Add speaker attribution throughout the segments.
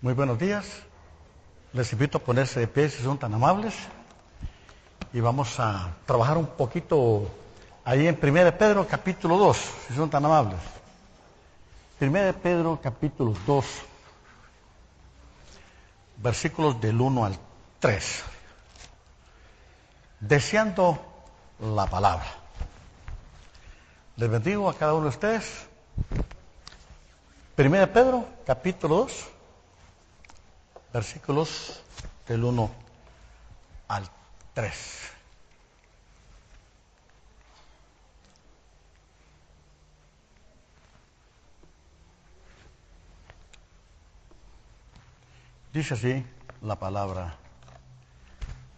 Speaker 1: Muy buenos días. Les invito a ponerse de pie si son tan amables. Y vamos a trabajar un poquito ahí en 1 Pedro capítulo 2, si son tan amables. 1 Pedro capítulo 2, versículos del 1 al 3. Deseando la palabra. Les bendigo a cada uno de ustedes. 1 Pedro capítulo 2, versículos del 1 al 3. Dice así la palabra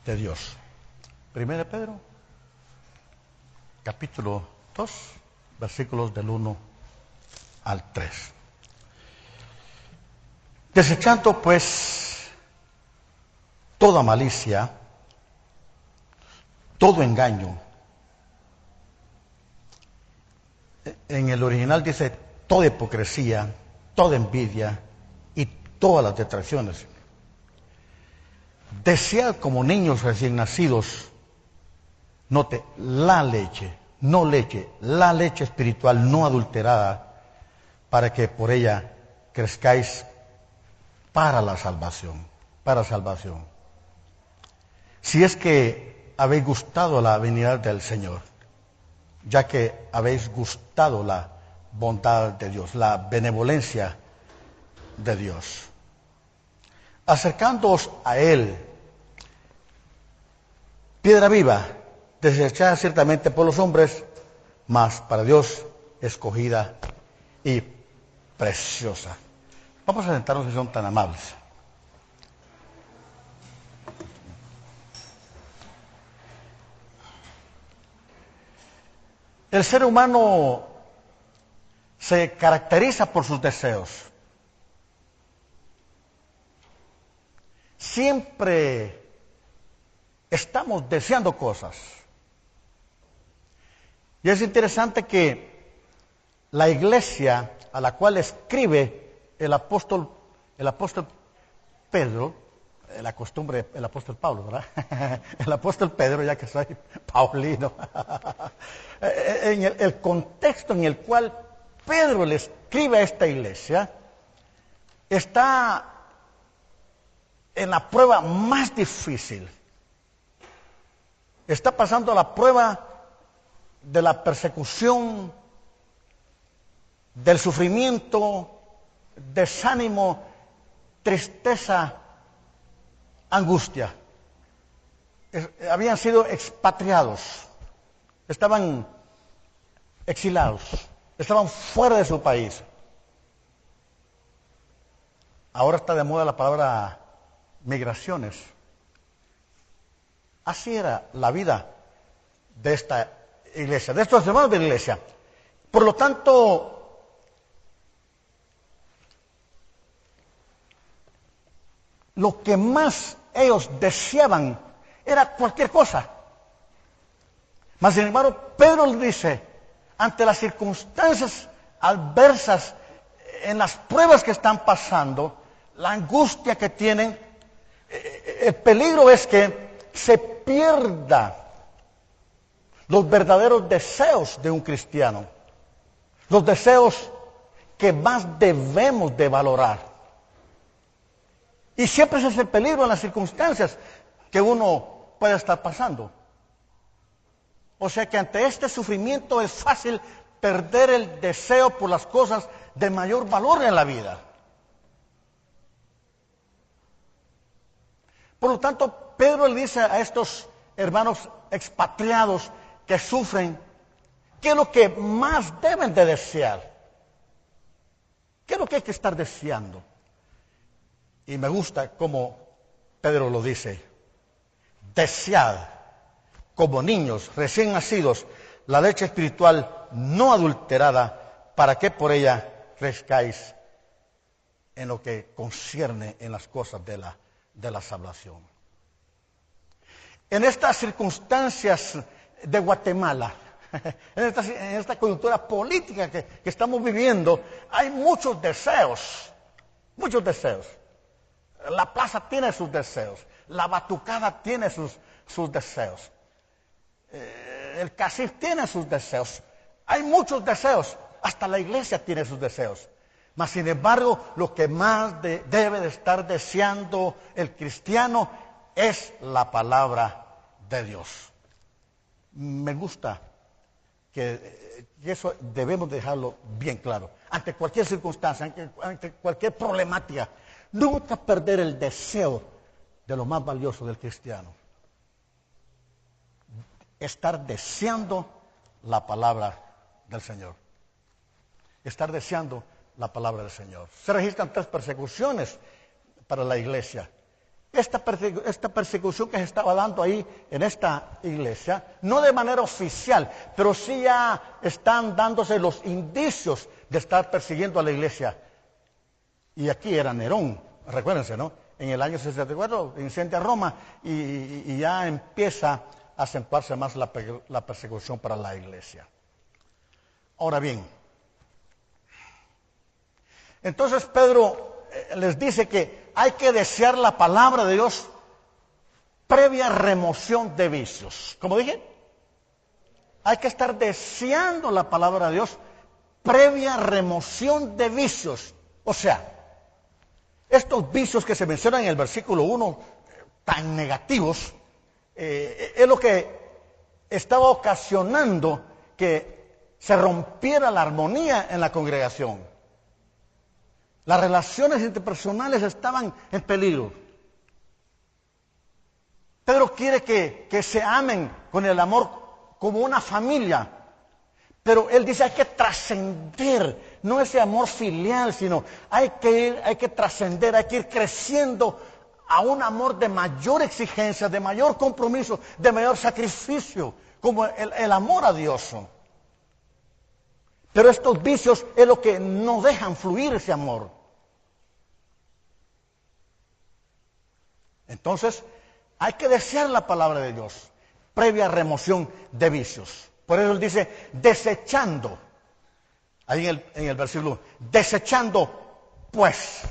Speaker 1: de Dios. 1 Pedro, capítulo 2, versículos del 1 al 3. Desechando pues toda malicia, todo engaño. En el original dice toda hipocresía, toda envidia y todas las detracciones. Desead como niños recién nacidos, note, la leche, no leche, la leche espiritual no adulterada, para que por ella crezcáis para la salvación, para salvación. Si es que habéis gustado la venida del Señor, ya que habéis gustado la bondad de Dios, la benevolencia de Dios. Acercándoos a Él, piedra viva, desechada ciertamente por los hombres, mas para Dios escogida y preciosa. Vamos a sentarnos si son tan amables. El ser humano se caracteriza por sus deseos. Siempre estamos deseando cosas. Y es interesante que la iglesia a la cual escribe el apóstol Pedro, el apóstol Pablo, ¿verdad? El apóstol Pedro, ya que soy paulino. En el contexto en el cual Pedro le escribe a esta iglesia, está en la prueba más difícil. Está pasando la prueba de la persecución, del sufrimiento, desánimo, tristeza, angustia. Habían sido expatriados, estaban exilados, estaban fuera de su país. Ahora está de moda la palabra migraciones. Así era la vida de esta iglesia, de estos hermanos de la iglesia. Por lo tanto, lo que más ellos deseaban era cualquier cosa. Mas, sin embargo, Pedro les dice, ante las circunstancias adversas, en las pruebas que están pasando, la angustia que tienen, el peligro es que se pierda los verdaderos deseos de un cristiano, los deseos que más debemos de valorar. Y siempre ese es el peligro en las circunstancias que uno puede estar pasando. O sea que ante este sufrimiento es fácil perder el deseo por las cosas de mayor valor en la vida. Por lo tanto, Pedro le dice a estos hermanos expatriados que sufren, ¿qué es lo que más deben de desear? ¿Qué es lo que hay que estar deseando? Y me gusta cómo Pedro lo dice. Desead, como niños recién nacidos, la leche espiritual no adulterada, para que por ella crezcáis en lo que concierne en las cosas de la salvación. En estas circunstancias de Guatemala, en esta coyuntura política que estamos viviendo, hay muchos deseos, muchos deseos. La plaza tiene sus deseos. La batucada tiene sus deseos. El casino tiene sus deseos. Hay muchos deseos. Hasta la iglesia tiene sus deseos. Mas, sin embargo, lo que más debe de estar deseando el cristiano es la palabra de Dios. Me gusta que eso debemos dejarlo bien claro. Ante cualquier circunstancia, ante cualquier problemática, nunca perder el deseo de lo más valioso del cristiano. Estar deseando la palabra del Señor. Estar deseando la palabra del Señor. Se registran 3 persecuciones para la iglesia. Esta persecución que se estaba dando ahí en esta iglesia, no de manera oficial, pero sí ya están dándose los indicios de estar persiguiendo a la iglesia. Y aquí era Nerón, recuérdense, ¿no? En el año 64 incendia Roma y ya empieza a acentuarse más la persecución para la iglesia. Ahora bien, entonces Pedro les dice que hay que desear la palabra de Dios previa remoción de vicios. Como dije, hay que estar deseando la palabra de Dios previa remoción de vicios. O sea, estos vicios que se mencionan en el versículo 1, tan negativos, es lo que estaba ocasionando que se rompiera la armonía en la congregación. Las relaciones interpersonales estaban en peligro. Pedro quiere que se amen con el amor como una familia. Pero él dice hay que trascender, no ese amor filial, sino hay que trascender, hay que ir creciendo a un amor de mayor exigencia, de mayor compromiso, de mayor sacrificio, como el amor a Dios. Pero estos vicios es lo que no dejan fluir ese amor. Entonces, hay que desear la palabra de Dios, previa remoción de vicios. Por eso él dice, desechando, ahí en el versículo, desechando pues.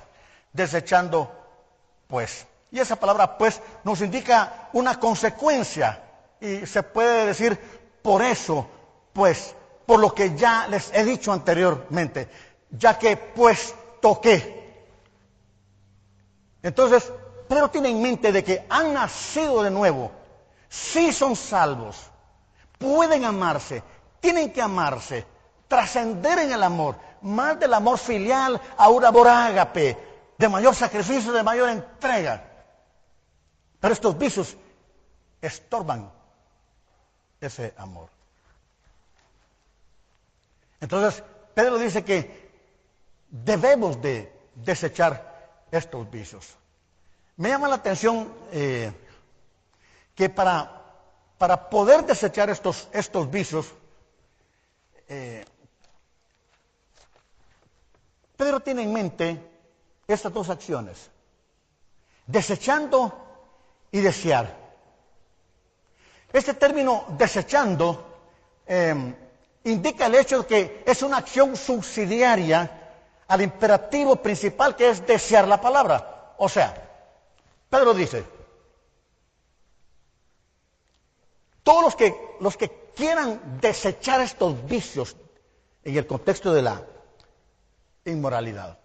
Speaker 1: Y esa palabra pues nos indica una consecuencia, y se puede decir por eso, pues, por lo que ya les he dicho anteriormente, ya que puesto que. Entonces, Pedro tiene en mente de que han nacido de nuevo, sí son salvos, pueden amarse, tienen que amarse, trascender en el amor, más del amor filial a un amor ágape, de mayor sacrificio, de mayor entrega. Pero estos vicios estorban ese amor. Entonces, Pedro dice que debemos de desechar estos vicios. Me llama la atención que para poder desechar estos vicios, Pedro tiene en mente estas 2 acciones: desechando y desear. Este término desechando indica el hecho de que es una acción subsidiaria al imperativo principal, que es desear la palabra. O sea, Pedro dice, todos los que quieran desechar estos vicios en el contexto de la inmoralidad,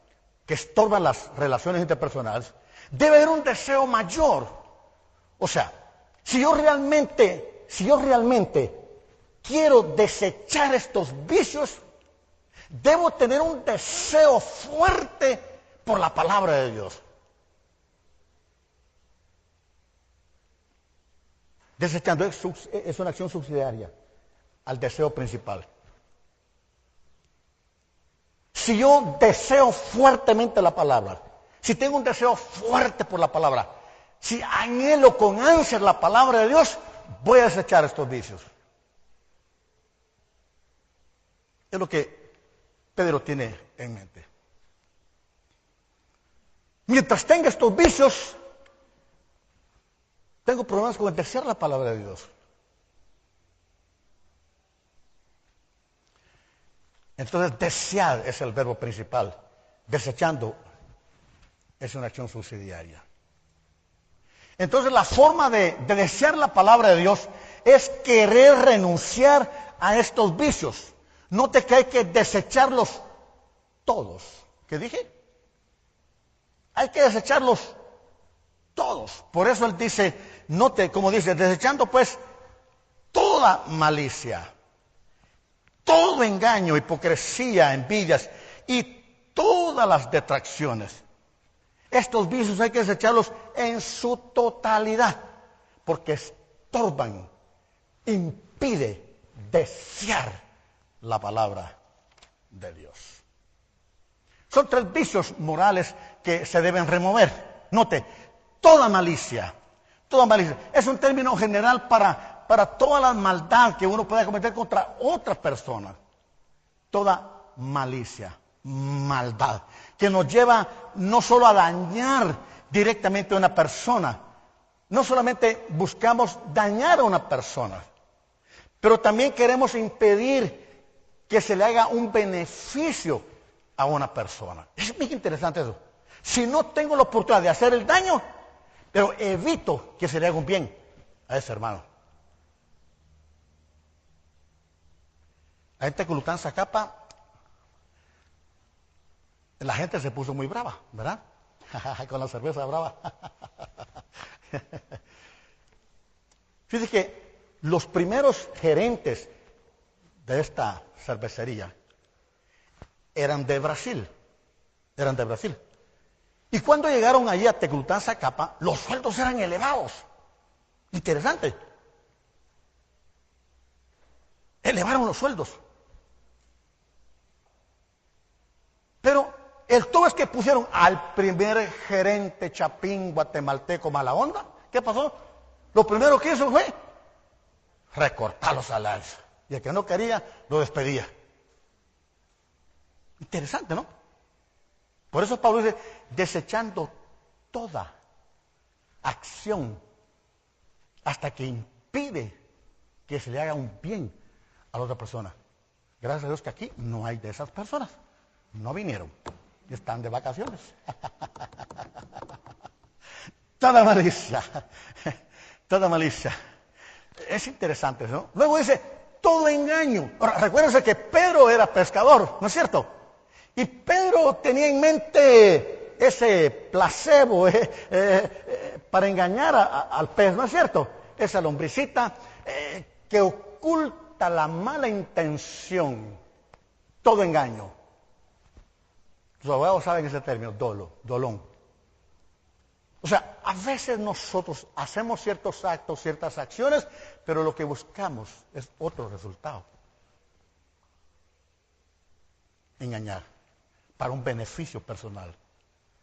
Speaker 1: que estorban las relaciones interpersonales, debe haber un deseo mayor. O sea, si yo realmente quiero desechar estos vicios, debo tener un deseo fuerte por la palabra de Dios. Desechando es una acción subsidiaria al deseo principal. Si yo deseo fuertemente la palabra, si tengo un deseo fuerte por la palabra, si anhelo con ansias la palabra de Dios, voy a desechar estos vicios. Es lo que Pedro tiene en mente. Mientras tenga estos vicios, tengo problemas con desear la palabra de Dios. Entonces, desear es el verbo principal, desechando es una acción subsidiaria. Entonces la forma de desear la palabra de Dios es querer renunciar a estos vicios. Note que hay que desecharlos todos. ¿Qué dije? Hay que desecharlos todos. Por eso él dice, note como dice, desechando pues toda malicia, todo engaño, hipocresía, envidias y todas las detracciones. Estos vicios hay que desecharlos en su totalidad, porque estorban, impide desear la palabra de Dios. Son 3 vicios morales que se deben remover. Note, toda malicia. Toda malicia. Es un término general para toda la maldad que uno pueda cometer contra otra persona. Toda malicia, maldad, que nos lleva no solo a dañar directamente a una persona, no solamente buscamos dañar a una persona, pero también queremos impedir que se le haga un beneficio a una persona. Es muy interesante eso. Si no tengo la oportunidad de hacer el daño, pero evito que se le haga un bien a ese hermano. La gente de Culután, Zacapa, la gente se puso muy brava, ¿verdad? Con la cerveza brava. Fíjese que los primeros gerentes de esta cervecería eran de Brasil. Y cuando llegaron allí a Teclután, Zacapa, los sueldos eran elevados. Interesante. Elevaron los sueldos. Pero el todo es que pusieron al primer gerente chapín guatemalteco mala onda. ¿Qué pasó? Lo primero que hizo fue recortar los salarios. Y el que no quería, lo despedía. Interesante, ¿no? Por eso Pablo dice, desechando toda acción hasta que impide que se le haga un bien a la otra persona. Gracias a Dios que aquí no hay de esas personas. No vinieron. Están de vacaciones. Toda malicia. Toda malicia. Es interesante, ¿no? Luego dice, todo engaño. Ahora, recuérdense que Pedro era pescador, ¿no es cierto? Y Pedro tenía en mente ese placebo para engañar al pez, ¿no es cierto? Esa lombricita que oculta la mala intención. Todo engaño. Los abogados saben ese término, dolón. O sea, a veces nosotros hacemos ciertos actos, ciertas acciones, pero lo que buscamos es otro resultado. Engañar para un beneficio personal.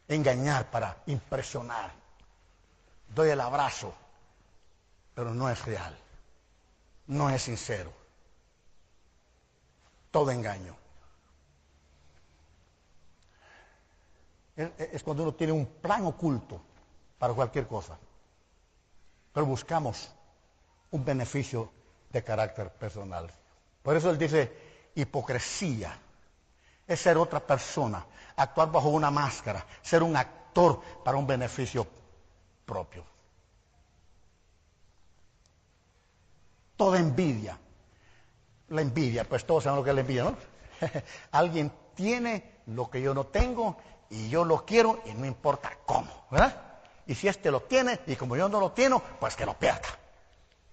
Speaker 1: Engañar para impresionar. Doy el abrazo, pero no es real. No es sincero. Todo engaño. Es cuando uno tiene un plan oculto para cualquier cosa. Pero buscamos un beneficio de carácter personal. Por eso él dice, hipocresía. Es ser otra persona, actuar bajo una máscara, ser un actor para un beneficio propio. Toda envidia. La envidia, pues todos sabemos lo que es la envidia, ¿no? Alguien tiene lo que yo no tengo y yo lo quiero y no importa cómo, ¿verdad? Y si este lo tiene y como yo no lo tengo, pues que lo pierda.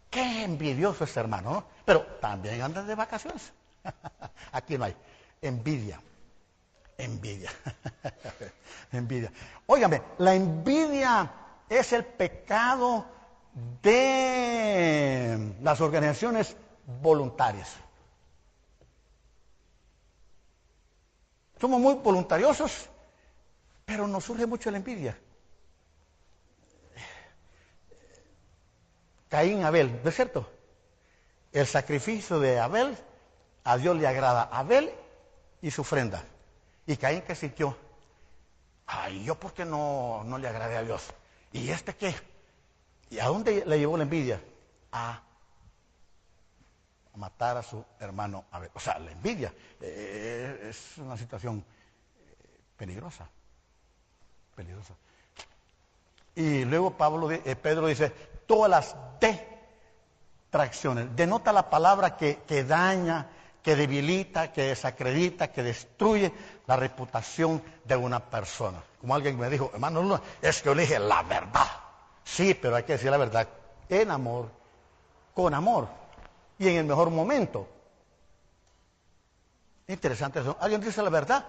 Speaker 1: Qué envidioso ese hermano, ¿no? Pero también anda de vacaciones. Aquí no hay envidia. Envidia. Envidia. Óigame, la envidia es el pecado de las organizaciones voluntarias. Somos muy voluntariosos, pero nos surge mucho la envidia. Caín, Abel, ¿no es cierto? El sacrificio de Abel, a Dios le agrada Abel y su ofrenda. ¿Y Caín qué sintió? Ay, ¿yo por qué no le agradé a Dios? ¿Y este qué? ¿Y a dónde le llevó la envidia? A matar a su hermano Abel. O sea, la envidia es una situación peligrosa. peligroso. Y luego Pedro dice, todas las detracciones. Denota la palabra que daña, que debilita, que desacredita, que destruye la reputación de una persona. Como alguien me dijo, hermano Luna, es que yo le dije la verdad. Sí, pero hay que decir la verdad en amor, con amor y en el mejor momento. Interesante eso. Alguien dice la verdad,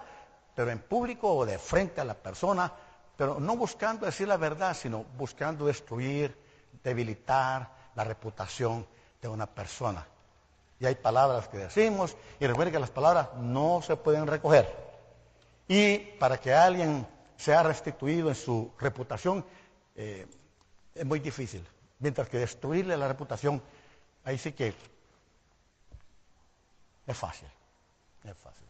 Speaker 1: pero en público o de frente a la persona, pero no buscando decir la verdad, sino buscando destruir, debilitar la reputación de una persona. Y hay palabras que decimos, y recuerden que las palabras no se pueden recoger. Y para que alguien sea restituido en su reputación, es muy difícil. Mientras que destruirle la reputación, ahí sí que es fácil. Es fácil.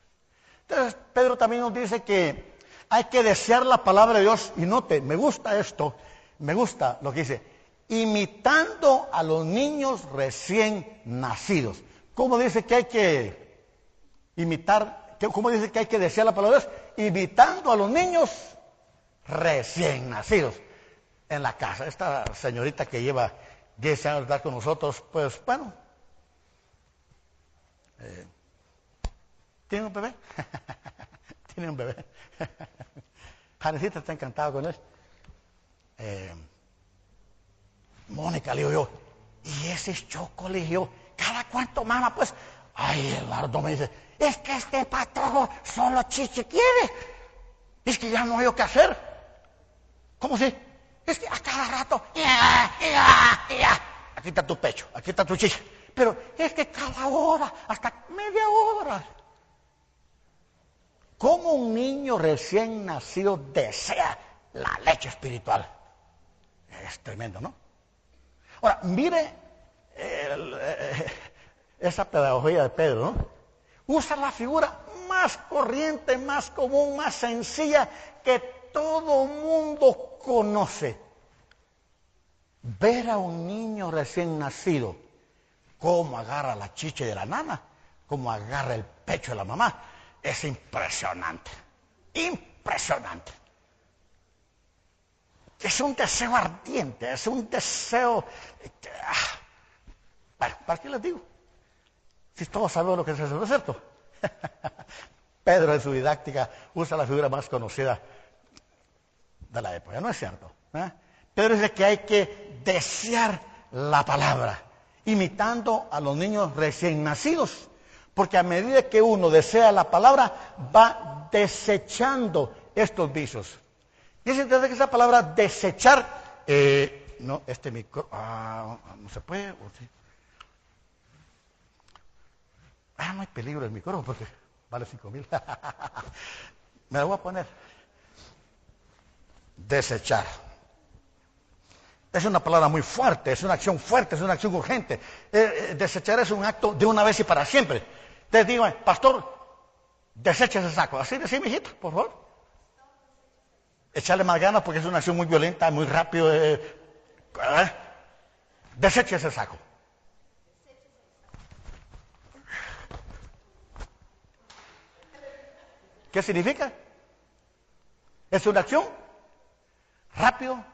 Speaker 1: Entonces, Pedro también nos dice que hay que desear la palabra de Dios. Y note, me gusta esto, me gusta lo que dice, imitando a los niños recién nacidos. ¿Cómo dice que hay que imitar? ¿Cómo dice que hay que desear la palabra de Dios? Imitando a los niños recién nacidos en la casa. Esta señorita que lleva 10 años de estar con nosotros, pues bueno, ¿tiene un bebé? Tiene un bebé. Janecita está encantada con él. Mónica, le digo yo, y ese Choco, le dije yo, ¿cada cuánto mama? Pues, ay, Eduardo me dice, es que este patojo solo chiche quiere. Es que ya no hay qué hacer. ¿Cómo si? Es que a cada rato, aquí está tu pecho, aquí está tu chiche. Pero es que cada hora, hasta media hora. ¿Cómo un niño recién nacido desea la leche espiritual? Es tremendo, ¿no? Ahora, mire esa pedagogía de Pedro, ¿no? Usa la figura más corriente, más común, más sencilla que todo mundo conoce. Ver a un niño recién nacido, cómo agarra la chiche de la nana, cómo agarra el pecho de la mamá, es impresionante, impresionante. Es un deseo ardiente, es un deseo... Bueno, ¿para qué les digo? Si todos sabemos lo que es eso, ¿no es cierto? Pedro en su didáctica usa la figura más conocida de la época, ¿no es cierto? Pedro dice que hay que desear la palabra, imitando a los niños recién nacidos, porque a medida que uno desea la palabra, va desechando estos vicios. Y es interesante que esa palabra desechar, no, este micro, no se puede, ¿o sí? No hay peligro el micrófono porque vale 5,000. Me lo voy a poner. Desechar. Es una palabra muy fuerte, es una acción fuerte, es una acción urgente. Desechar es un acto de una vez y para siempre. Te digo, pastor, desecha ese saco. Así decimos, hijito, por favor. Echarle más ganas porque es una acción muy violenta, muy rápido. Desecha ese saco. ¿Qué significa? Es una acción rápido,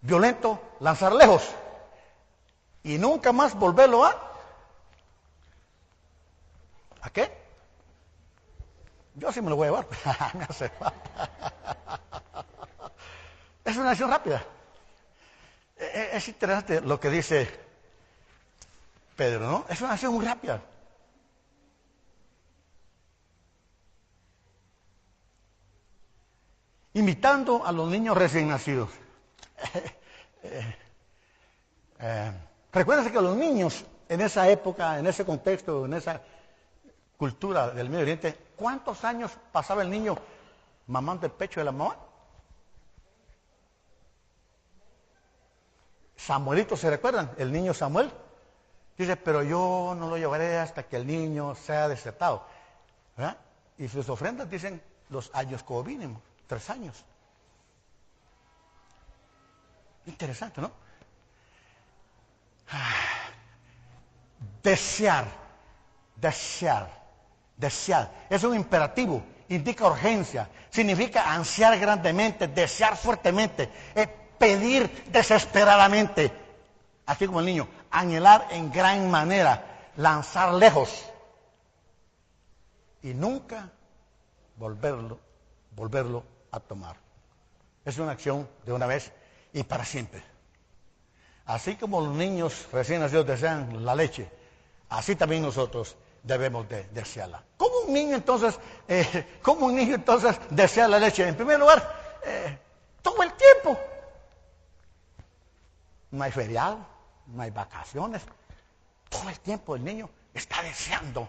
Speaker 1: violento, lanzar lejos y nunca más volverlo ¿a qué? Yo sí me lo voy a llevar. Me hace falta. Es una acción rápida. Es interesante lo que dice Pedro, ¿no? Es una acción muy rápida. Imitando a los niños recién nacidos. Recuérdense que los niños en esa época, en ese contexto, en esa cultura del Medio Oriente, ¿cuántos años pasaba el niño mamando el pecho de la mamá? Samuelito, ¿se recuerdan? El niño Samuel. Dice, pero yo no lo llevaré hasta que el niño sea destetado. ¿Verdad? Y sus ofrendas dicen los años como mínimo, 3 años. Interesante, ¿no? Desear. Es un imperativo. indica urgencia, significa ansiar grandemente, desear fuertemente, pedir desesperadamente, así como el niño, anhelar en gran manera, lanzar lejos y nunca volverlo a tomar. Es una acción de una vez y para siempre. Así como los niños recién nacidos desean la leche, así también nosotros debemos de desearla. ¿Cómo un niño entonces desea la leche? En primer lugar, todo el tiempo. No hay feriado, no hay vacaciones. Todo el tiempo el niño está deseando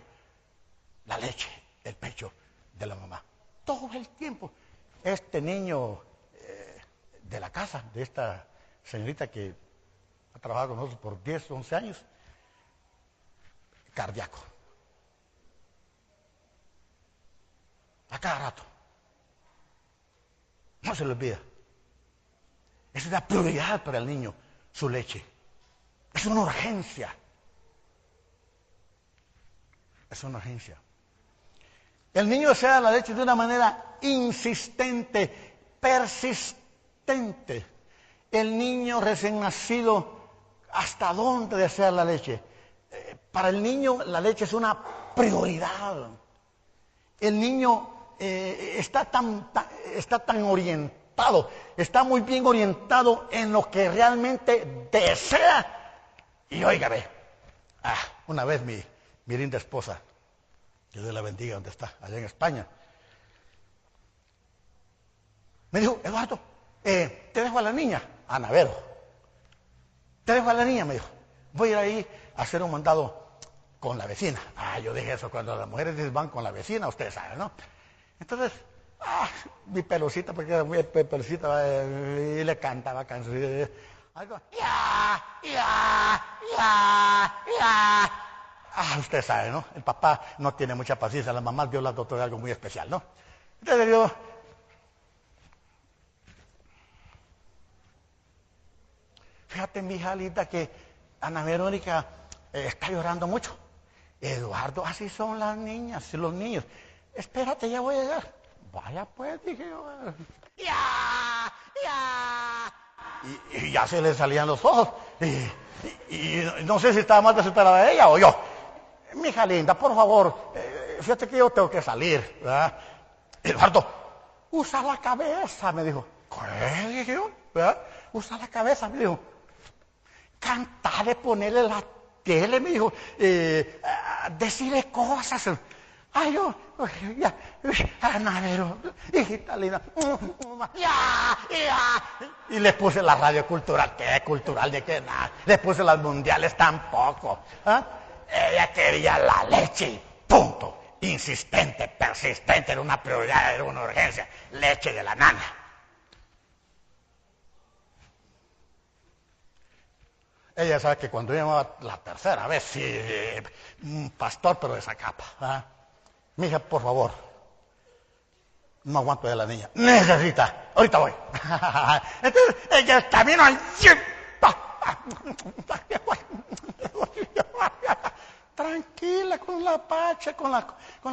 Speaker 1: la leche del pecho de la mamá. Todo el tiempo. Este niño de la casa, de esta señorita que ha trabajado con nosotros por 10, 11 años, cardíaco. A cada rato. No se le olvida. Es una prioridad para el niño su leche. Es una urgencia. Es una urgencia. El niño desea la leche de una manera insistente, persistente. El niño recién nacido, ¿hasta dónde desea la leche? Para el niño la leche es una prioridad. El niño está tan orientado, está muy bien orientado en lo que realmente desea. Y óigame, una vez mi linda esposa, que Dios la bendiga donde está, allá en España, me dijo: Eduardo, te dejo a la niña, Ana Vero, te dejo a la niña, me dijo, voy a ir ahí a hacer un mandado con la vecina. Yo dije eso, cuando las mujeres van con la vecina, ustedes saben, ¿no? Entonces, mi pelucita, porque era muy pelucita, y le cantaba canciones. Algo, ustedes saben, ¿no? El papá no tiene mucha paciencia, la mamá vio la doctora algo muy especial, ¿no? Entonces yo, fíjate, mi hija linda, que Ana Verónica está llorando mucho. Eduardo, así son las niñas y los niños. Espérate, ya voy a llegar. Vaya pues, dije yo. Y ya se le salían los ojos. Y no sé si estaba más desesperada ella o yo. Mi hija linda, por favor, fíjate que yo tengo que salir, ¿verdad? Eduardo, usa la cabeza, me dijo. ¿Qué? Dije yo, ¿verdad? Usa la cabeza, me dijo. Cantarle, ponerle la tele, me dijo. Decirle cosas. Ana Vero, hijita linda. Y le puse la radio cultural. ¿Qué cultural? ¿De qué? Nada. Le puse las mundiales tampoco. Ella quería la leche y punto. Insistente, persistente, era una prioridad, era una urgencia. Leche de la nana. Ella sabe que cuando yo la tercera vez, sí, un pastor, pero de esa capa. Mija, por favor, no aguanto de la niña. Necesita, ahorita voy. Entonces, en el camino al tranquila, con la pacha, con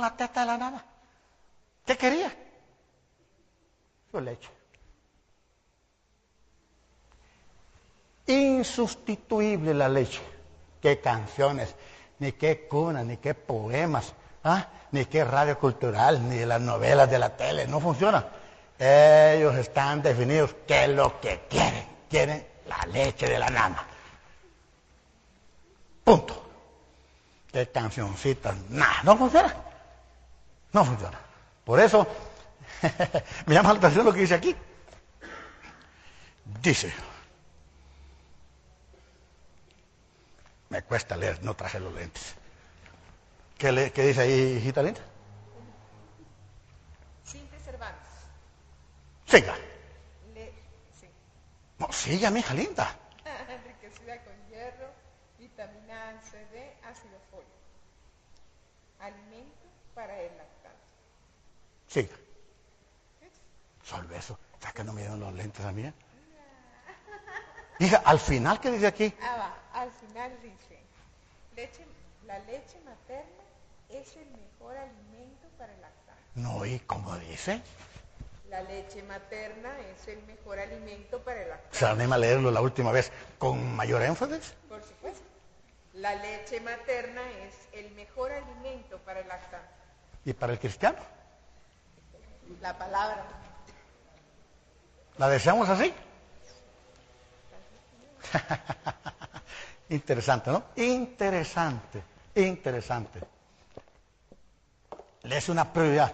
Speaker 1: la teta de la nana. ¿Qué quería? Su leche. Insustituible la leche. Qué canciones, ni qué cunas, ni qué poemas, ni qué radio cultural, ni las novelas de la tele, no funciona. Ellos están definidos que es lo que quieren la leche de la nana. Punto. Qué cancioncitas, nada, no funciona. No funciona. Por eso, me llama la atención lo que dice aquí. Dice, me cuesta leer, no traje los lentes. ¿Qué dice ahí, hijita linda?
Speaker 2: Cintia Cervantes.
Speaker 1: Siga.
Speaker 2: Sí.
Speaker 1: No, siga, mi hija linda.
Speaker 2: Enriquecida con hierro, vitamina C, D, ácido fólico. Alimento para el lactante.
Speaker 1: Siga. Solo eso. ¿Sabes que no me dieron los lentes a mí? Hija, al final, ¿qué dice aquí?
Speaker 2: Al final dice, la leche materna es el mejor alimento para el lactante.
Speaker 1: No, ¿y cómo dice?
Speaker 2: La leche materna es el mejor alimento para el lactante.
Speaker 1: Se anima a leerlo la última vez con mayor énfasis.
Speaker 2: Por supuesto. La leche materna es el mejor alimento para el lactante.
Speaker 1: ¿Y para el cristiano?
Speaker 2: La palabra.
Speaker 1: ¿La deseamos así? Interesante, ¿no? Interesante, interesante. Le es una prioridad.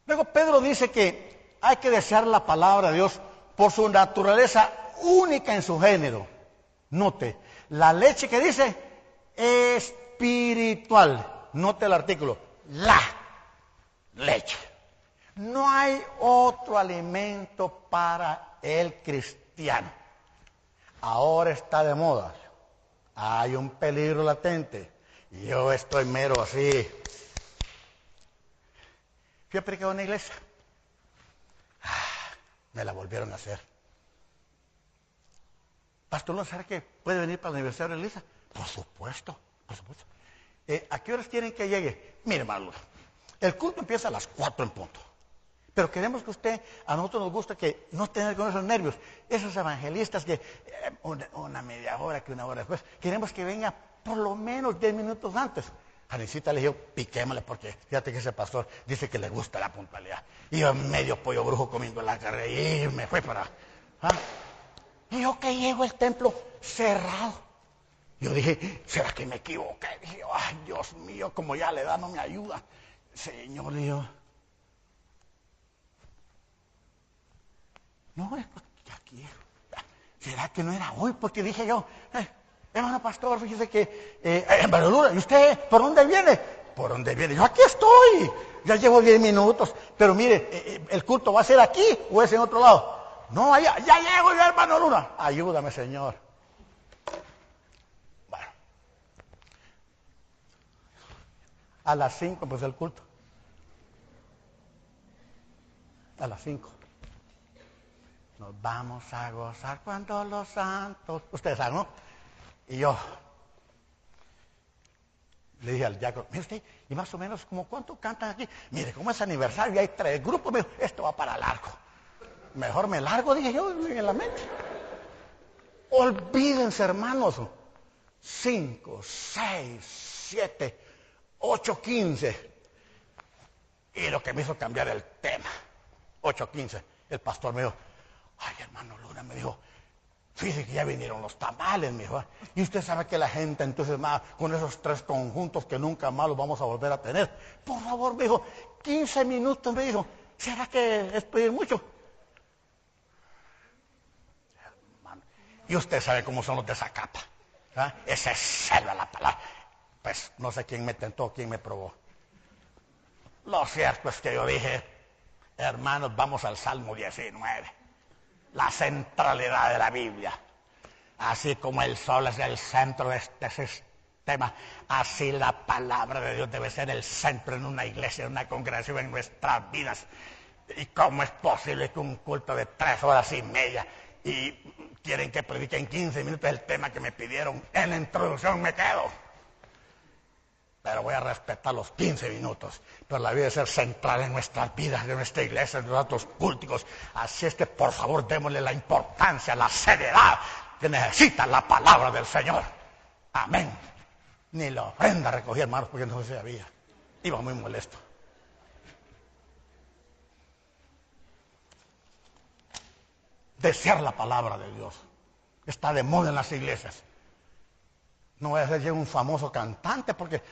Speaker 1: Luego Pedro dice que hay que desear la palabra de Dios por su naturaleza única en su género. Note, la leche que dice espiritual. Note el artículo, la leche. No hay otro alimento para el cristiano. Ahora está de moda. Hay un peligro latente. Y yo estoy mero así. Fui a predicar en una iglesia. Me la volvieron a hacer. Pastor, ¿no sabe que puede venir para la Universidad de Elisa? Por supuesto, por supuesto. ¿A qué horas quieren que llegue? Mire, hermano, el culto empieza a las 4 en punto. Pero queremos que usted, a nosotros nos gusta que no tenga con esos nervios, esos evangelistas que una media hora, que una hora después, queremos que venga por lo menos 10 minutos antes. Janicita le dijo, piquémosle porque fíjate que ese pastor dice que le gusta la puntualidad. Y yo medio pollo brujo comiendo la carne y me fue para... Y yo que llego al templo cerrado. Yo dije, ¿será que me equivoqué? Dije, ay, Dios mío, como ya la edad no me ayuda. Señor, dijo, no, es porque aquí, ¿será que no era hoy? Porque dije yo, hermano pastor, fíjese que, hermano Luna, ¿y usted por dónde viene? ¿Por dónde viene? Yo aquí estoy, ya llevo 10 minutos, pero mire, ¿el culto va a ser aquí o es en otro lado? No, allá, ya llego yo, hermano Luna. Ayúdame, Señor. Bueno, a las 5 empezó el culto. A las 5. Nos vamos a gozar cuando los santos... Ustedes saben, ¿no? Y yo le dije al diácono, mire usted, y más o menos, como ¿cuánto cantan aquí? Mire, como es aniversario y hay 3 grupos, me dijo, esto va para largo. Mejor me largo, dije yo, en la mente. Olvídense, hermanos. 5, 6, 7, 8, 15. Y lo que me hizo cambiar el tema, 8:15, el pastor me dijo, ay, hermano Luna, me dijo, fíjese que ya vinieron los tamales, me dijo, y usted sabe que la gente entonces más con esos 3 conjuntos que nunca más los vamos a volver a tener. Por favor, me dijo, 15 minutos, me dijo, ¿será que es pedir mucho? Hermano, y usted sabe cómo son los de Zacapa, ¿eh? Esa es selva la palabra. Pues no sé quién me tentó, quién me probó. Lo cierto es que yo dije, hermanos, vamos al Salmo 19, la centralidad de la Biblia. Así como el sol es el centro de este sistema, así la palabra de Dios debe ser el centro en una iglesia, en una congregación, en nuestras vidas. ¿Y cómo es posible que un culto de 3 horas y media y quieren que predique en 15 minutos el tema que me pidieron? En la introducción me quedo. Pero voy a respetar los 15 minutos. Pero la vida debe ser central en nuestras vidas, en nuestra iglesia, en nuestros cultos. Así es que, por favor, démosle la importancia, la seriedad que necesita la palabra del Señor. Amén. Ni la ofrenda recogí, hermanos, porque no se sabía. Iba muy molesto. Desear la palabra de Dios. Está de moda en las iglesias. No voy a ser yo un famoso cantante porque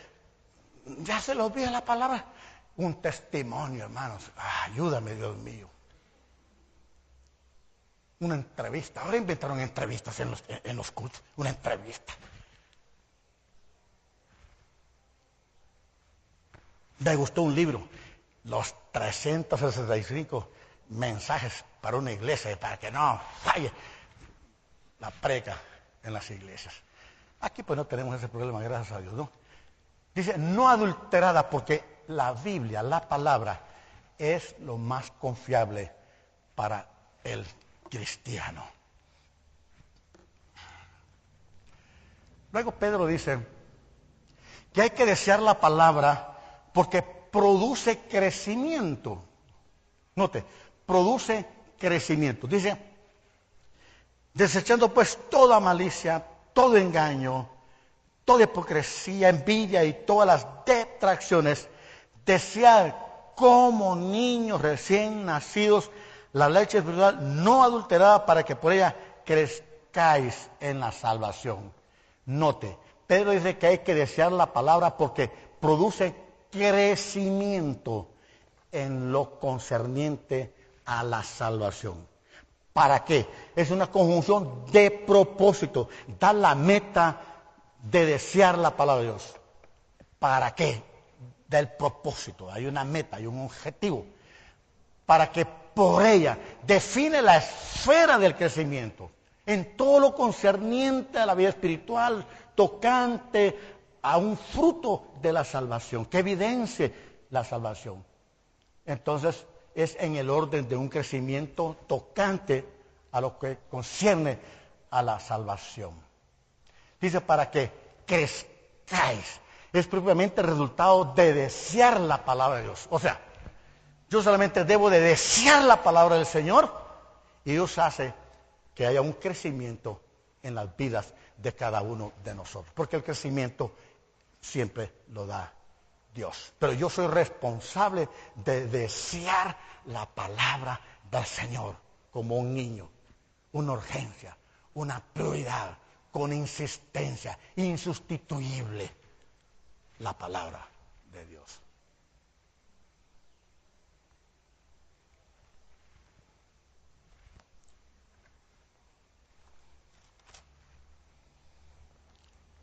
Speaker 1: ya se le olvida la palabra. Un testimonio, hermanos. Ayúdame, Dios mío. Una entrevista. Ahora inventaron entrevistas en los cultos. Una entrevista. Me gustó un libro. Los 365 mensajes para una iglesia, para que no falle la predica en las iglesias. Aquí pues no tenemos ese problema, gracias a Dios, ¿no? Dice, no adulterada, porque la Biblia, la palabra, es lo más confiable para el cristiano. Luego Pedro dice que hay que desear la palabra porque produce crecimiento. Note, produce crecimiento. Dice, desechando pues toda malicia, todo engaño, toda hipocresía, envidia y todas las detracciones, desead como niños recién nacidos la leche espiritual no adulterada para que por ella crezcáis en la salvación. Note, Pedro dice que hay que desear la palabra porque produce crecimiento en lo concerniente a la salvación. ¿Para qué? Es una conjunción de propósito. Da la meta de desear la palabra de Dios. ¿Para qué? Del propósito. Hay una meta, hay un objetivo. Para que por ella define la esfera del crecimiento. En todo lo concerniente a la vida espiritual, tocante a un fruto de la salvación, que evidencie la salvación. Entonces, es en el orden de un crecimiento tocante a lo que concierne a la salvación. Dice, para que crezcáis. Es propiamente el resultado de desear la palabra de Dios. O sea, yo solamente debo de desear la palabra del Señor y Dios hace que haya un crecimiento en las vidas de cada uno de nosotros. Porque el crecimiento siempre lo da Dios. Pero yo soy responsable de desear la palabra del Señor como un niño, una urgencia, una prioridad, con insistencia, insustituible, la palabra de Dios.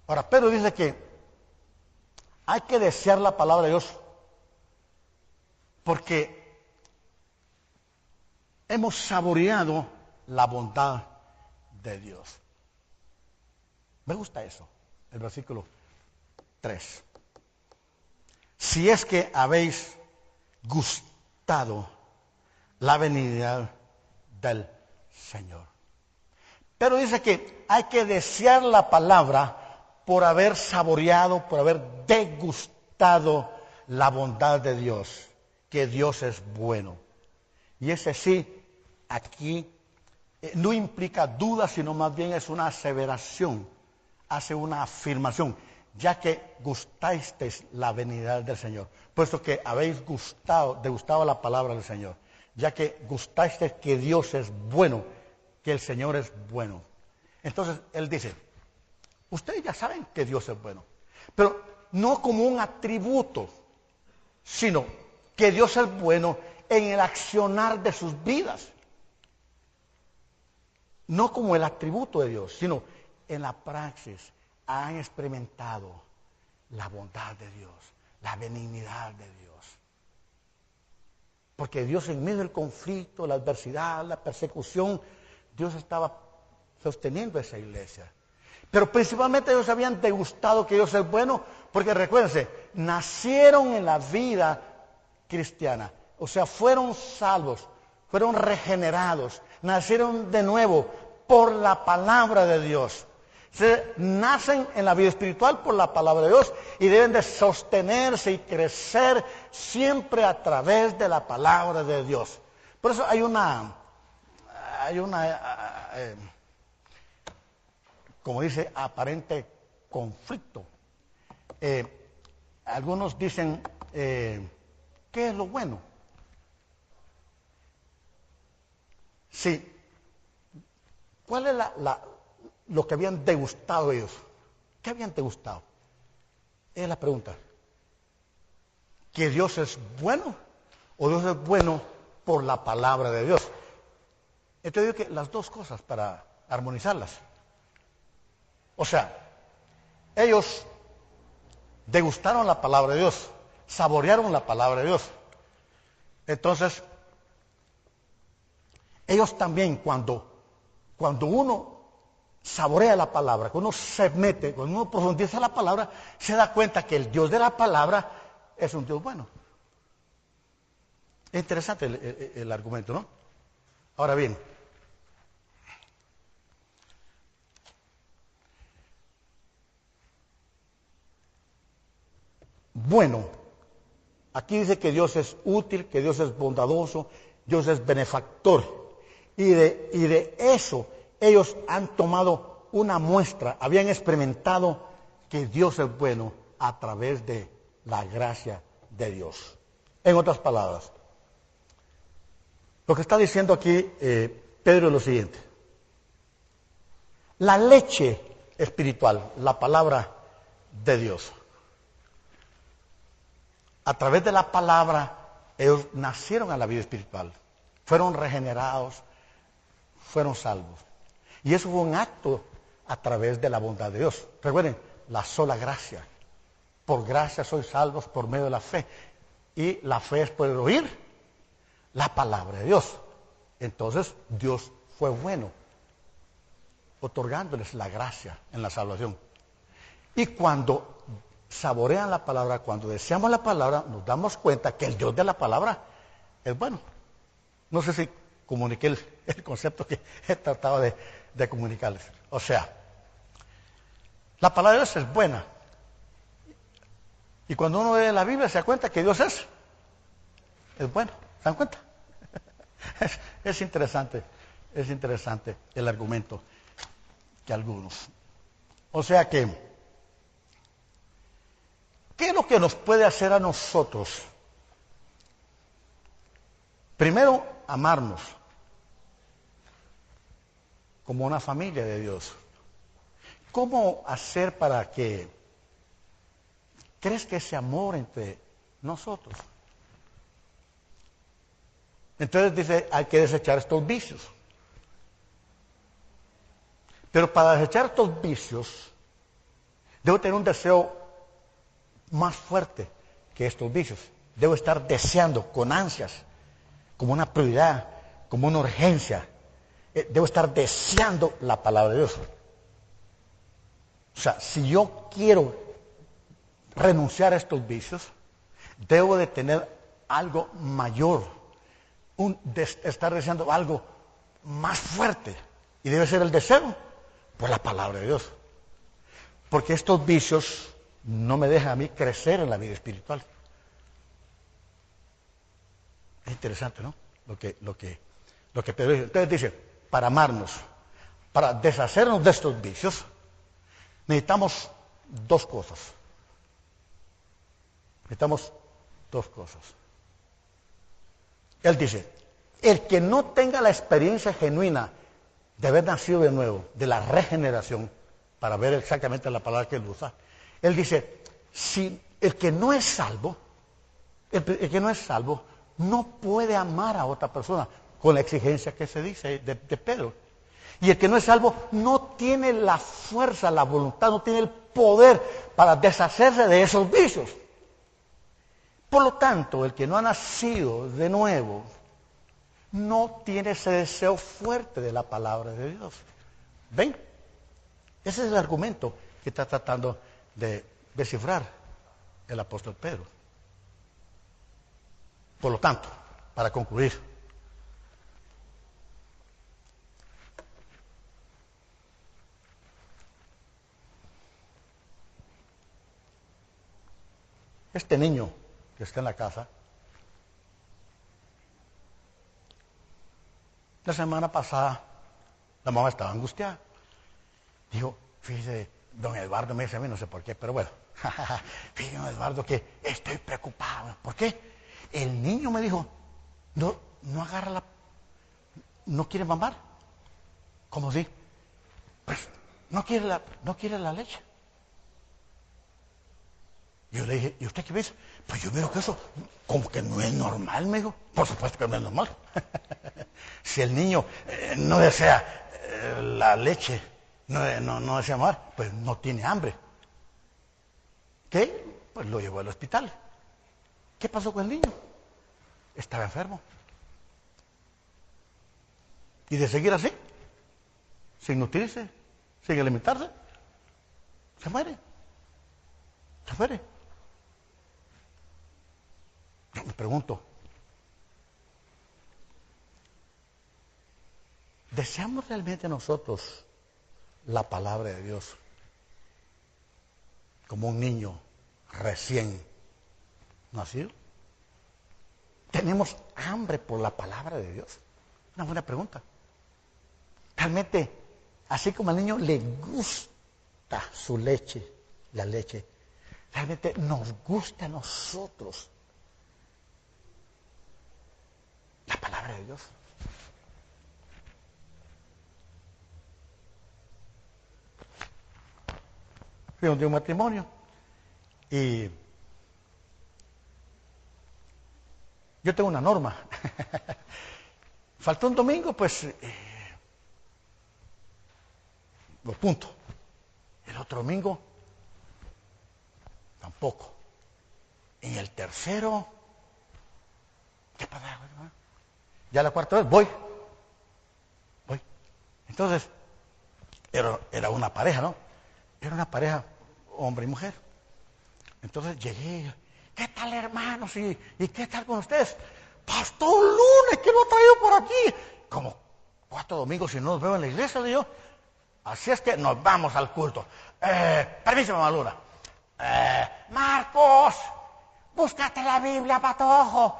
Speaker 1: Ahora, Pedro dice que hay que desear la palabra de Dios porque hemos saboreado la bondad de Dios. Me gusta eso, el versículo 3. Si es que habéis gustado la benignidad del Señor. Pero dice que hay que desear la palabra por haber saboreado, por haber degustado la bondad de Dios, que Dios es bueno. Y ese sí, aquí no implica duda, sino más bien es una aseveración, hace una afirmación, ya que gustasteis la benignidad del Señor, puesto que habéis degustado la palabra del Señor, ya que gustasteis que Dios es bueno, que el Señor es bueno. Entonces, Él dice, ustedes ya saben que Dios es bueno, pero no como un atributo, sino que Dios es bueno en el accionar de sus vidas. No como el atributo de Dios, sino en la praxis. Han experimentado la bondad de Dios, la benignidad de Dios. Porque Dios en medio del conflicto, la adversidad, la persecución, Dios estaba sosteniendo esa iglesia. Pero principalmente ellos habían degustado que Dios es bueno, porque recuérdense, nacieron en la vida cristiana, o sea, fueron salvos, fueron regenerados, nacieron de nuevo por la palabra de Dios. Nacen en la vida espiritual por la palabra de Dios y deben de sostenerse y crecer siempre a través de la palabra de Dios. Por eso hay una como dice, aparente conflicto. Algunos dicen, ¿qué es lo bueno? Sí. ¿Cuál es lo que habían degustado ellos? ¿Qué habían degustado? Es la pregunta. ¿Que Dios es bueno? ¿O Dios es bueno por la palabra de Dios? Entonces digo que las dos cosas para armonizarlas. O sea, ellos degustaron la palabra de Dios, saborearon la palabra de Dios. Entonces, ellos también cuando uno saborea la palabra, cuando uno se mete, cuando uno profundiza la palabra, se da cuenta que el Dios de la palabra es un Dios bueno. Es interesante el argumento, ¿no? Ahora bien, bueno, Aquí dice que Dios es útil, que Dios es bondadoso, Dios es benefactor. Y de eso ellos han tomado una muestra, habían experimentado que Dios es bueno a través de la gracia de Dios. En otras palabras, lo que está diciendo aquí Pedro es lo siguiente. La leche espiritual, la palabra de Dios. A través de la palabra, ellos nacieron a la vida espiritual. Fueron regenerados, fueron salvos. Y eso fue un acto a través de la bondad de Dios. Recuerden, la sola gracia. Por gracia sois salvos por medio de la fe. Y la fe es por oír la palabra de Dios. Entonces, Dios fue bueno, otorgándoles la gracia en la salvación. Y cuando saborean la palabra, cuando deseamos la palabra, nos damos cuenta que el Dios de la palabra es bueno. No sé si comuniqué el concepto que he tratado de comunicarles. O sea, la palabra de Dios es buena. Y cuando uno lee la Biblia se da cuenta que Dios es bueno. ¿Se dan cuenta? Es interesante el argumento que algunos. O sea que, ¿qué es lo que nos puede hacer a nosotros? Primero, amarnos como una familia de Dios. ¿Cómo hacer para que crezca ese amor entre nosotros? Entonces dice, hay que desechar estos vicios. Pero para desechar estos vicios, debo tener un deseo más fuerte que estos vicios. Debo estar deseando con ansias, como una prioridad, como una urgencia. Debo estar deseando la palabra de Dios. O sea, si yo quiero renunciar a estos vicios, debo de tener algo mayor, estar deseando algo más fuerte. Y debe ser el deseo por la palabra de Dios. Porque estos vicios no me dejan a mí crecer en la vida espiritual. Es interesante, ¿no? Lo que Pedro dice. Entonces dice, para amarnos, para deshacernos de estos vicios, necesitamos dos cosas. Él dice, el que no tenga la experiencia genuina de haber nacido de nuevo, de la regeneración, para ver exactamente la palabra que él usa, él dice, si el que no es salvo, no puede amar a otra persona, con la exigencia que se dice de Pedro. Y el que no es salvo no tiene la fuerza, la voluntad, no tiene el poder para deshacerse de esos vicios. Por lo tanto, el que no ha nacido de nuevo no tiene ese deseo fuerte de la palabra de Dios. ¿Ven? Ese es el argumento que está tratando de descifrar el apóstol Pedro. Por lo tanto, para concluir, este niño que está en la casa, la semana pasada la mamá estaba angustiada. Dijo, fíjese, don Eduardo me dice a mí, no sé por qué, pero bueno, fíjese, don Eduardo, que estoy preocupado. ¿Por qué? El niño me dijo, no agarra no quiere mamar. ¿Cómo así? Pues no quiere la leche. Yo le dije, ¿y usted qué piensa? Pues yo miro que eso como que no es normal, me dijo. Por supuesto que no es normal. Si el niño no desea la leche, no desea mamar, pues no tiene hambre. ¿Qué? Pues lo llevó al hospital. ¿Qué pasó con el niño? Estaba enfermo. Y de seguir así, sin nutrirse, sin alimentarse, se muere. Yo me pregunto, ¿deseamos realmente nosotros la palabra de Dios como un niño recién nacido? ¿Tenemos hambre por la palabra de Dios? Una buena pregunta. Realmente, así como al niño le gusta su leche, la leche, realmente nos gusta a nosotros la palabra de Dios. Fuimos de un matrimonio y yo tengo una norma. Faltó un domingo, pues lo punto. El otro domingo tampoco. Y el tercero, ¿qué pasa? Ya la cuarta vez voy. Entonces, era una pareja, ¿no? Era una pareja, hombre y mujer. Entonces llegué, ¿qué tal, hermanos? ¿Y qué tal con ustedes? Pastor Lunes, ¿qué lo ha traído por aquí? Como 4 domingos y no nos veo en la iglesia, le digo. Así es que nos vamos al culto. Permiso, mamá Luna. Marcos, búscate la Biblia, patojo.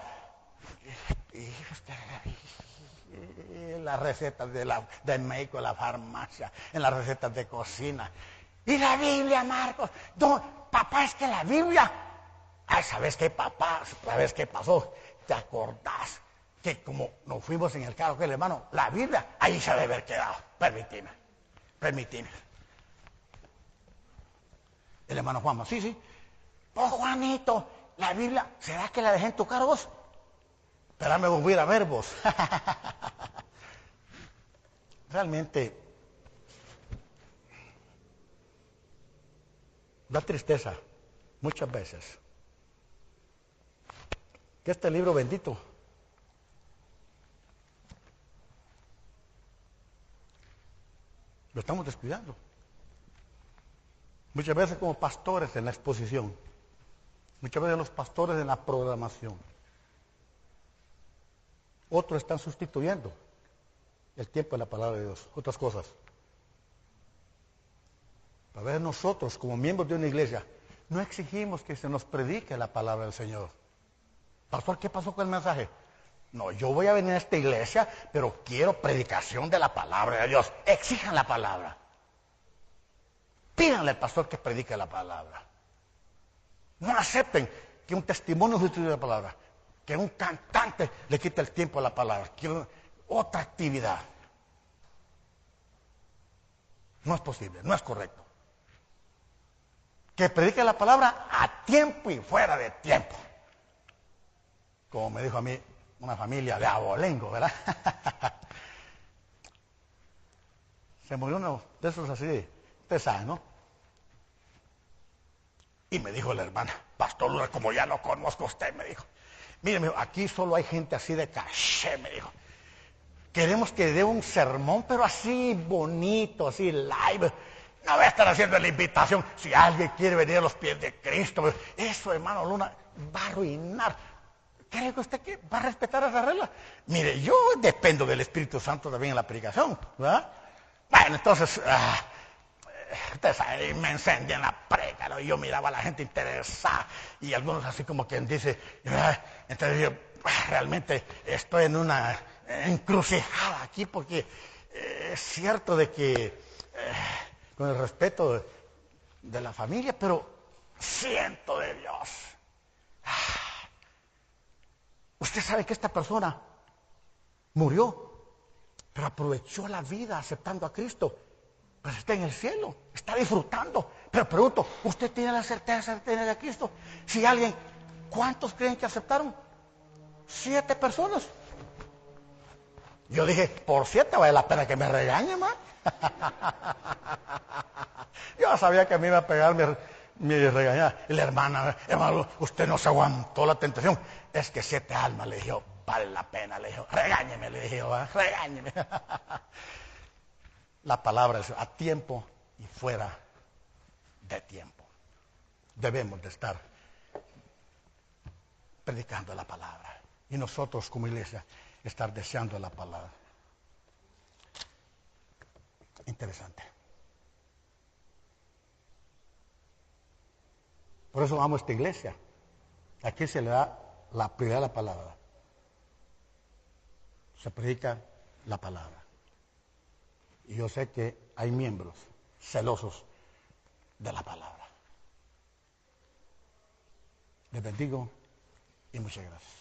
Speaker 1: En las recetas del médico de la farmacia, en las recetas de cocina. Y la Biblia, Marcos. Papá, es que la Biblia. Ay, ¿sabes qué, papá? ¿Sabes qué pasó? ¿Te acordás que como nos fuimos en el carro con el hermano, la Biblia, ahí se debe haber quedado? Permitime. El hermano Juanma, sí. Oh, Juanito, la Biblia, ¿será que la dejé en tu carro vos? Espérame, voy a ir a ver vos. Realmente da tristeza muchas veces que este libro bendito lo estamos descuidando. Muchas veces como pastores en la exposición, muchas veces los pastores en la programación. Otros están sustituyendo el tiempo de la palabra de Dios, otras cosas. A veces nosotros, como miembros de una iglesia, no exigimos que se nos predique la palabra del Señor. Pastor, ¿qué pasó con el mensaje? No, yo voy a venir a esta iglesia, pero quiero predicación de la palabra de Dios. Exijan la palabra. Pídanle al pastor que predique la palabra. No acepten que un testimonio sustituya la palabra, que un cantante le quite el tiempo a la palabra. Quiero otra actividad. No es posible, no es correcto. Que predique la palabra a tiempo y fuera de tiempo. Como me dijo a mí una familia de abolengo, ¿verdad? Se murió uno de esos así, usted sabe, ¿no? Y me dijo la hermana, Pastor Luna, como ya lo conozco a usted, me dijo, mire, aquí solo hay gente así de caché, me dijo. Queremos que dé un sermón, pero así bonito, así live. No voy a estar haciendo la invitación. Si alguien quiere venir a los pies de Cristo, eso, hermano Luna, va a arruinar. ¿Cree que usted que va a respetar esa regla? Mire, yo dependo del Espíritu Santo también en la predicación, ¿verdad? Bueno, entonces, ustedes sabe, me encendían la prega, ¿no? Y yo miraba a la gente interesada y algunos así como quien dice, entonces yo realmente estoy en una encrucijada aquí porque es cierto de que con el respeto de la familia, pero siento de Dios. Usted sabe que esta persona murió, pero aprovechó la vida aceptando a Cristo. Pues está en el cielo, está disfrutando. Pero pregunto, ¿usted tiene la certeza de tener a Cristo? Si alguien, ¿cuántos creen que aceptaron? 7 personas. Yo dije, por 7 vale la pena que me regañe, más. Yo sabía que me iba a pegar mi regañada. Y la hermana, hermano, usted no se aguantó la tentación. Es que 7 almas, le dijo, vale la pena, le dijo, regáñeme, le dijo, regáñeme. La palabra es a tiempo y fuera de tiempo. Debemos de estar predicando la palabra. Y nosotros como iglesia, estar deseando la palabra. Interesante. Por eso amo esta iglesia. Aquí se le da la prioridad a la palabra. se predica la palabra. Y yo sé que hay miembros celosos de la palabra. Les bendigo y muchas gracias.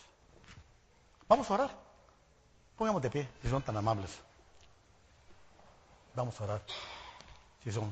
Speaker 1: Vamos a orar. Pongamos de pie, si son tan amables. Vamos a orar, si son